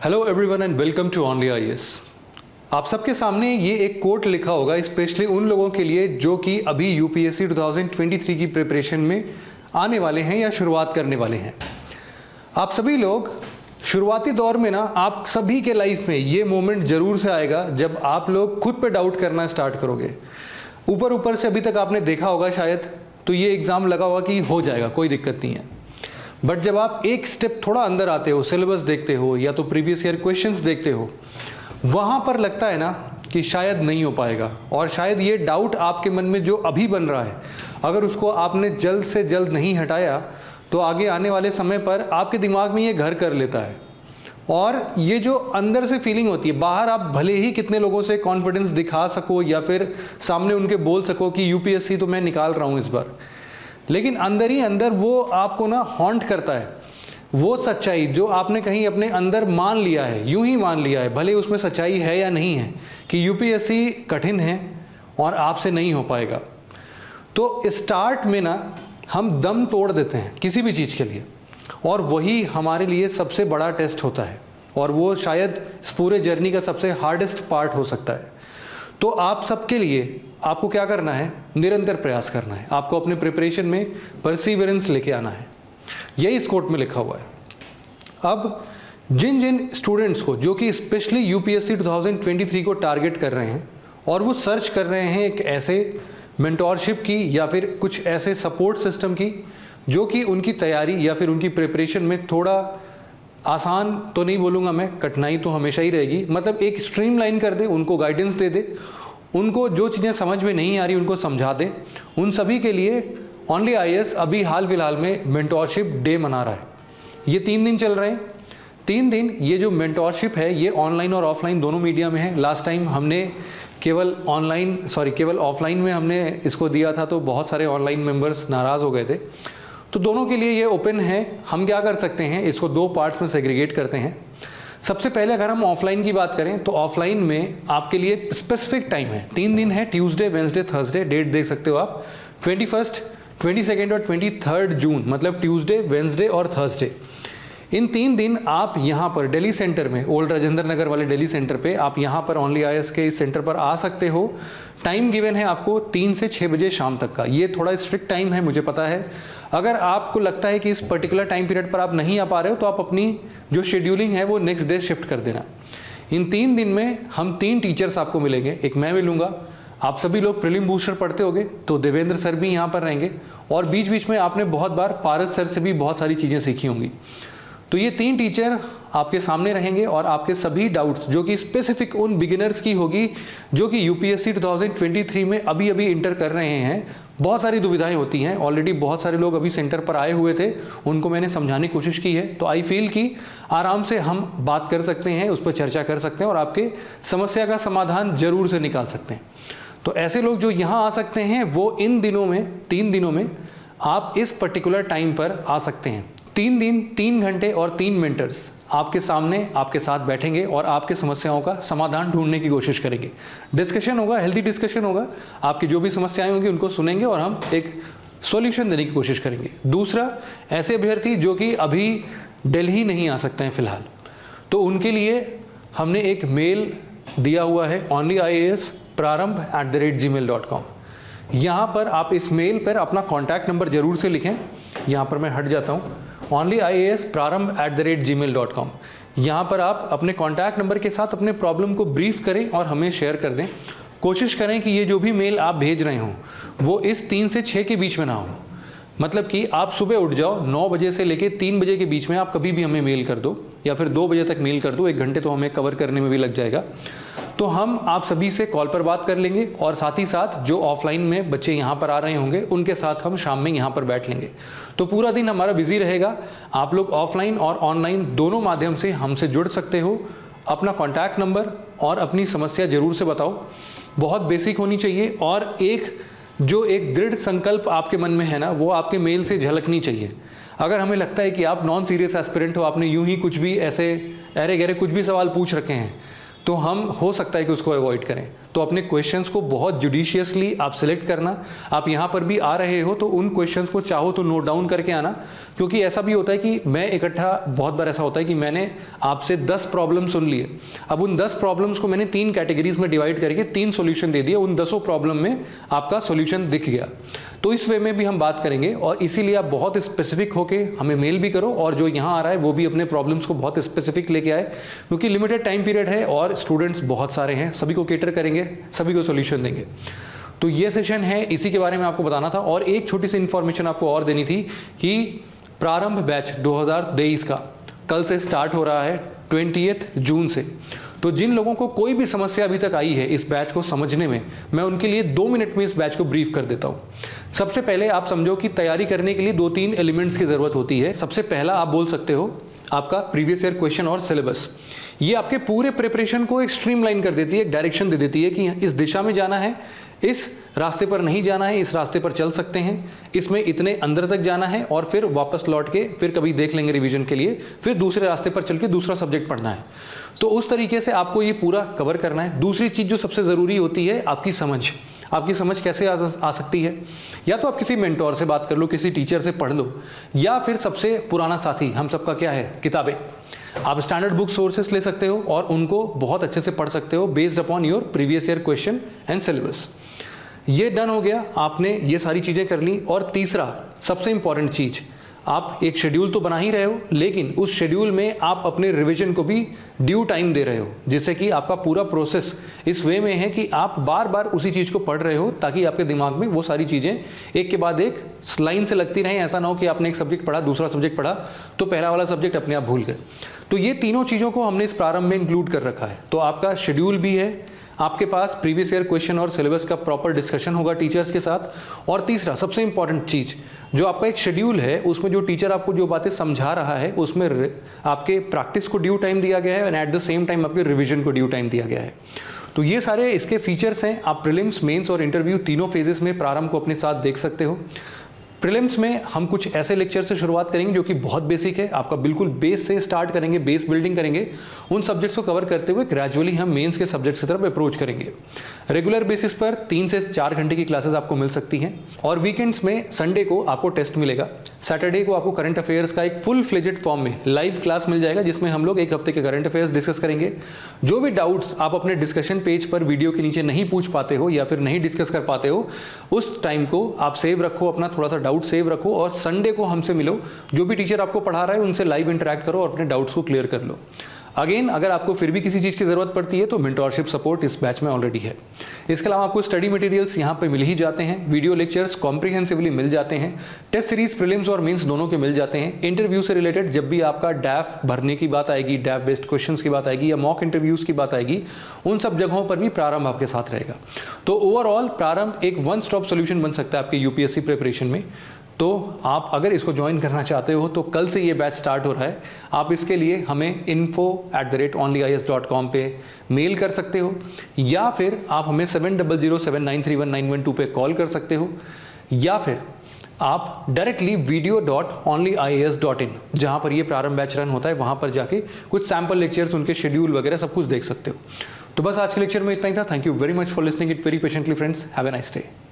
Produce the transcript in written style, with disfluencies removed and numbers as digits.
Hello everyone and welcome to only IAS. आप सबके सामने ये एक कोट लिखा होगा स्पेशली उन लोगों के लिए जो कि अभी यूपीएससी 2023 की प्रिपरेशन में आने वाले हैं या शुरुआत करने वाले हैं। आप सभी लोग शुरुआती दौर में ना आप सभी के लाइफ में ये मोमेंट ज़रूर से आएगा जब आप लोग खुद पे डाउट करना स्टार्ट करोगे। ऊपर से अभी तक आपने देखा होगा शायद, तो ये एग्ज़ाम लगा होगा कि हो जाएगा, कोई दिक्कत नहीं है। बट जब आप एक स्टेप थोड़ा अंदर आते हो, सिलेबस देखते हो या तो प्रीवियस ईयर क्वेश्चंस देखते हो, वहाँ पर लगता है ना कि शायद नहीं हो पाएगा। और शायद ये डाउट आपके मन में जो अभी बन रहा है, अगर उसको आपने जल्द से जल्द नहीं हटाया तो आगे आने वाले समय पर आपके दिमाग में ये घर कर लेता है। और ये जो अंदर से फीलिंग होती है, बाहर आप भले ही कितने लोगों से कॉन्फिडेंस दिखा सको या फिर सामने उनके बोल सको कि यूपीएससी तो मैं निकाल रहा हूँ इस बार, लेकिन अंदर ही अंदर वो आपको ना हॉन्ट करता है। वो सच्चाई जो आपने कहीं अपने अंदर मान लिया है, यूं ही मान लिया है, भले उसमें सच्चाई है या नहीं है, कि यूपीएससी कठिन है और आपसे नहीं हो पाएगा। तो स्टार्ट में ना हम दम तोड़ देते हैं किसी भी चीज़ के लिए, और वही हमारे लिए सबसे बड़ा टेस्ट होता है, और वो शायद इस पूरे जर्नी का सबसे हार्डेस्ट पार्ट हो सकता है। तो आप सबके लिए आपको क्या करना है, निरंतर प्रयास करना है। आपको अपने प्रिपरेशन में परसिवरेंस लेके आना है, यही इस कोट में लिखा हुआ है। अब जिन जिन स्टूडेंट्स को जो कि स्पेशली यूपीएससी 2023 को टारगेट कर रहे हैं और वो सर्च कर रहे हैं एक ऐसे मेंटोरशिप की या फिर कुछ ऐसे सपोर्ट सिस्टम की जो कि उनकी तैयारी या फिर उनकी प्रिपरेशन में थोड़ा आसान तो नहीं बोलूँगा मैं, कठिनाई तो हमेशा ही रहेगी, मतलब एक स्ट्रीमलाइन कर दे, उनको गाइडेंस दे दे, उनको जो चीज़ें समझ में नहीं आ रही उनको समझा दें, उन सभी के लिए ओनली आईएएस अभी हाल फिलहाल में मेंटोरशिप डे मना रहा है। ये 3 दिन चल रहे हैं। 3 दिन ये जो मेंटोरशिप है ये ऑनलाइन और ऑफलाइन दोनों मीडिया में है। लास्ट टाइम हमने केवल ऑफलाइन में हमने इसको दिया था, तो बहुत सारे ऑनलाइन मेंबर्स नाराज़ हो गए थे। तो दोनों के लिए ये ओपन है। हम क्या कर सकते हैं, इसको 2 पार्ट्स में सेग्रीगेट करते हैं। सबसे पहले अगर हम ऑफलाइन की बात करें तो ऑफलाइन में आपके लिए स्पेसिफिक टाइम है, 3 दिन है, ट्यूसडे, वेंसडे, थर्सडे। डेट देख सकते हो आप, 21, 22 और 23 जून, मतलब ट्यूसडे, वेंसडे और थर्सडे। इन 3 दिन आप यहाँ पर दिल्ली सेंटर में, ओल्ड राजेंद्र नगर वाले दिल्ली सेंटर पे आप यहाँ पर ओनली आईएएस के इस सेंटर पर आ सकते हो। टाइम गिवन है आपको 3 से 6 बजे शाम तक का। ये थोड़ा स्ट्रिक्ट टाइम है, मुझे पता है। अगर आपको लगता है कि इस पर्टिकुलर टाइम पीरियड पर आप नहीं आ पा रहे हो तो आप अपनी जो शेड्यूलिंग है वो नेक्स्ट डे शिफ्ट कर देना। इन 3 दिन में हम 3 टीचर्स आपको मिलेंगे, एक मैं मिलूंगा। आप सभी लोग प्रीलिम बूस्टर पढ़ते होगे तो देवेंद्र सर भी यहाँ पर रहेंगे, और बीच बीच में आपने बहुत बार पारस सर से भी बहुत सारी चीज़ें सीखी होंगी। तो ये 3 टीचर आपके सामने रहेंगे और आपके सभी डाउट्स जो कि स्पेसिफिक उन बिगिनर्स की होगी जो कि यूपीएससी 2023 में अभी इंटर कर रहे हैं। बहुत सारी दुविधाएं होती हैं, ऑलरेडी बहुत सारे लोग अभी सेंटर पर आए हुए थे, उनको मैंने समझाने की कोशिश की है। तो आई फील कि आराम से हम बात कर सकते हैं, उस पर चर्चा कर सकते हैं और आपके समस्या का समाधान जरूर से निकाल सकते हैं। तो ऐसे लोग जो यहाँ आ सकते हैं वो इन दिनों में, 3 दिनों में आप इस पर्टिकुलर टाइम पर आ सकते हैं। 3 दिन, 3 घंटे और 3 मेंटर्स आपके सामने आपके साथ बैठेंगे और आपके समस्याओं का समाधान ढूंढने की कोशिश करेंगे। डिस्कशन होगा, हेल्दी डिस्कशन होगा, आपकी जो भी समस्याएं होंगी उनको सुनेंगे और हम एक सॉल्यूशन देने की कोशिश करेंगे। दूसरा, ऐसे अभ्यर्थी जो कि अभी दिल्ली नहीं आ सकते हैं फिलहाल, तो उनके लिए हमने एक मेल दिया हुआ है onlyias.praramb@gmail.com। यहाँ पर आप इस मेल पर अपना कॉन्टैक्ट नंबर जरूर से लिखें। यहाँ पर मैं हट जाता हूँ, onlyias.praramb@gmail.com। यहाँ पर आप अपने कॉन्टैक्ट नंबर के साथ अपने प्रॉब्लम को ब्रीफ करें और हमें शेयर कर दें। कोशिश करें कि ये जो भी मेल आप भेज रहे हों वो इस 3 से 6 के बीच में ना हो। मतलब कि आप सुबह उठ जाओ, 9 बजे से लेके 3 बजे के बीच में आप कभी भी हमें मेल कर दो, या फिर 2 बजे तक मेल कर दो। 1 घंटे तो हमें कवर करने में भी लग जाएगा। तो हम आप सभी से कॉल पर बात कर लेंगे, और साथ ही साथ जो ऑफलाइन में बच्चे यहाँ पर आ रहे होंगे उनके साथ हम शाम में यहाँ पर बैठ लेंगे। तो पूरा दिन हमारा बिजी रहेगा। आप लोग ऑफलाइन और ऑनलाइन दोनों माध्यम से हमसे जुड़ सकते हो। अपना कॉन्टैक्ट नंबर और अपनी समस्या जरूर से बताओ, बहुत बेसिक होनी चाहिए, और एक दृढ़ संकल्प आपके मन में है ना, वो आपके मेल से झलकनी चाहिए। अगर हमें लगता है कि आप नॉन सीरियस एस्पिरेंट हो, आपने यूं ही कुछ भी ऐसे अरे गहरे कुछ भी सवाल पूछ रखे हैं, तो हम हो सकता है कि उसको अवॉइड करें। तो अपने क्वेश्चंस को बहुत जुडिशियसली आप सिलेक्ट करना। आप यहाँ पर भी आ रहे हो तो उन क्वेश्चंस को चाहो तो नोट डाउन करके आना, क्योंकि ऐसा भी होता है कि मैं इकट्ठा, बहुत बार ऐसा होता है कि मैंने आपसे 10 प्रॉब्लम सुन लिए, अब उन 10 प्रॉब्लम्स को मैंने 3 कैटेगरीज में डिवाइड करके 3 सॉल्यूशन दे दिए, उन 10 प्रॉब्लम में आपका सॉल्यूशन दिख गया। तो इस वे में भी हम बात करेंगे, और इसीलिए आप बहुत स्पेसिफिक होके हमें मेल भी करो, और जो यहाँ आ रहा है वो भी अपने प्रॉब्लम्स को बहुत स्पेसिफिक लेके आए, क्योंकि लिमिटेड टाइम पीरियड है और स्टूडेंट्स बहुत सारे हैं, सभी को केटर करेंगे, सभी को सॉल्यूशन देंगे। तो ये सेशन है, इसी के बारे में आपको बताना था। और एक छोटी सी इंफॉर्मेशन आपको और देनी थी कि प्रारंभ बैच 2023 का कल से स्टार्ट हो रहा है 20 जून से। तो जिन लोगों को कोई भी समस्या अभी तक आई है इस बैच को समझने में, मैं उनके लिए 2 मिनट में इस बैच को ब्रीफ कर देता हूं। सबसे पहले आप समझो कि तैयारी करने के लिए 2-3 एलिमेंट्स की जरूरत होती है। सबसे पहला आप बोल सकते हो आपका प्रीवियस ईयर क्वेश्चन और सिलेबस। ये आपके पूरे प्रिपरेशन को एक स्ट्रीमलाइन कर देती है, एक डायरेक्शन दे देती है कि इस दिशा में जाना है, इस रास्ते पर नहीं जाना है, इस रास्ते पर चल सकते हैं, इसमें इतने अंदर तक जाना है, और फिर वापस लौट के फिर कभी देख लेंगे रिवीजन के लिए, फिर दूसरे रास्ते पर चल के दूसरा सब्जेक्ट पढ़ना है। तो उस तरीके से आपको ये पूरा कवर करना है। दूसरी चीज जो सबसे जरूरी होती है, आपकी समझ। आपकी समझ कैसे आ सकती है? या तो आप किसी मेंटोर से बात कर लो, किसी टीचर से पढ़ लो, या फिर सबसे पुराना साथी हम सबका क्या है, किताबें। आप स्टैंडर्ड बुक सोर्सेस ले सकते हो और उनको बहुत अच्छे से पढ़ सकते हो based upon your previous year question and syllabus. ये डन हो गया, आपने ये सारी चीजें कर ली। और तीसरा सबसे इंपॉर्टेंट चीज, आप एक शेड्यूल तो बना ही रहे हो, लेकिन उस शेड्यूल में आप अपने रिवीजन को भी ड्यू टाइम दे रहे हो, जिससे कि आपका पूरा प्रोसेस इस वे में है कि आप बार बार उसी चीज को पढ़ रहे हो, ताकि आपके दिमाग में वो सारी चीजें एक के बाद एक लाइन से लगती रहें। ऐसा ना हो कि आपने एक सब्जेक्ट पढ़ा, दूसरा सब्जेक्ट पढ़ा, तो पहला वाला सब्जेक्ट अपने आप भूल गए। तो ये तीनों चीजों को हमने इस प्रारंभ में इंक्लूड कर रखा है। तो आपका शेड्यूल भी है, आपके पास प्रीवियस ईयर क्वेश्चन और सिलेबस का प्रॉपर डिस्कशन होगा टीचर्स के साथ, और तीसरा सबसे इंपॉर्टेंट चीज, जो आपका एक शेड्यूल है उसमें जो टीचर आपको जो बातें समझा रहा है उसमें आपके प्रैक्टिस को ड्यू टाइम दिया गया है, and at the same time आपके रिवीजन को ड्यू टाइम दिया गया है। तो ये सारे इसके फीचर्स हैं। आप प्रीलिम्स, मेंस और इंटरव्यू तीनों फेजेस में प्रारंभ को अपने साथ देख सकते हो। प्रीलिम्स में हम कुछ ऐसे लेक्चर से शुरुआत करेंगे जो कि बहुत बेसिक है, आपका बिल्कुल बेस से स्टार्ट करेंगे, बेस बिल्डिंग करेंगे। उन सब्जेक्ट्स को कवर करते हुए ग्रेजुअली हम मेंस के सब्जेक्ट्स की तरफ अप्रोच करेंगे। रेगुलर बेसिस पर 3 से 4 घंटे की क्लासेस आपको मिल सकती हैं, और वीकेंड्स में संडे को आपको टेस्ट मिलेगा, सैटरडे को आपको करंट अफेयर्स का एक फुल फ्लेजेड फॉर्म में लाइव क्लास मिल जाएगा, जिसमें हम लोग एक हफ्ते के करंट अफेयर्स डिस्कस करेंगे। जो भी डाउट्स आप अपने डिस्कशन पेज पर वीडियो के नीचे नहीं पूछ पाते हो या फिर नहीं डिस्कस कर पाते हो, उस टाइम को आप सेव रखो, अपना थोड़ा सा डाउट सेव रखो, और संडे को हमसे मिलो। जो भी टीचर आपको पढ़ा रहा है उनसे लाइव इंटरेक्ट करो और अपने डाउट्स को क्लियर कर लो। अगेन, अगर आपको फिर भी किसी चीज़ की ज़रूरत पड़ती है तो मेंटोरशिप सपोर्ट इस बैच में ऑलरेडी है। इसके अलावा आपको स्टडी मटेरियल्स यहाँ पे मिल ही जाते हैं, वीडियो लेक्चर्स कॉम्प्रिहेंसिवली मिल जाते हैं, टेस्ट सीरीज प्रीलिम्स और मेंस दोनों के मिल जाते हैं। इंटरव्यू से रिलेटेड जब भी आपका डैफ भरने की बात आएगी, डैफ बेस्ड क्वेश्चंस की बात आएगी या मॉक इंटरव्यूज़ की बात आएगी, उन सब जगहों पर भी प्रारंभ आपके साथ रहेगा। तो ओवरऑल प्रारंभ एक वन स्टॉप सोल्यूशन बन सकता है आपके यूपीएससी प्रिपरेशन में। तो आप अगर इसको ज्वाइन करना चाहते हो तो कल से ये बैच स्टार्ट हो रहा है। आप इसके लिए हमें info@onlyis.com पे मेल कर सकते हो, या फिर आप हमें 7007931912 पे कॉल कर सकते हो, या फिर आप डायरेक्टली video.onlyis.in, जहाँ पर ये प्रारंभ बैच रन होता है, वहाँ पर जाके कुछ सैम्पल लेक्चर्स, उनके शेड्यूल वगैरह सब कुछ देख सकते हो। तो बस आज के लेक्चर में इतना ही था। Thank you very much for listening it very patiently friends. Have a nice day.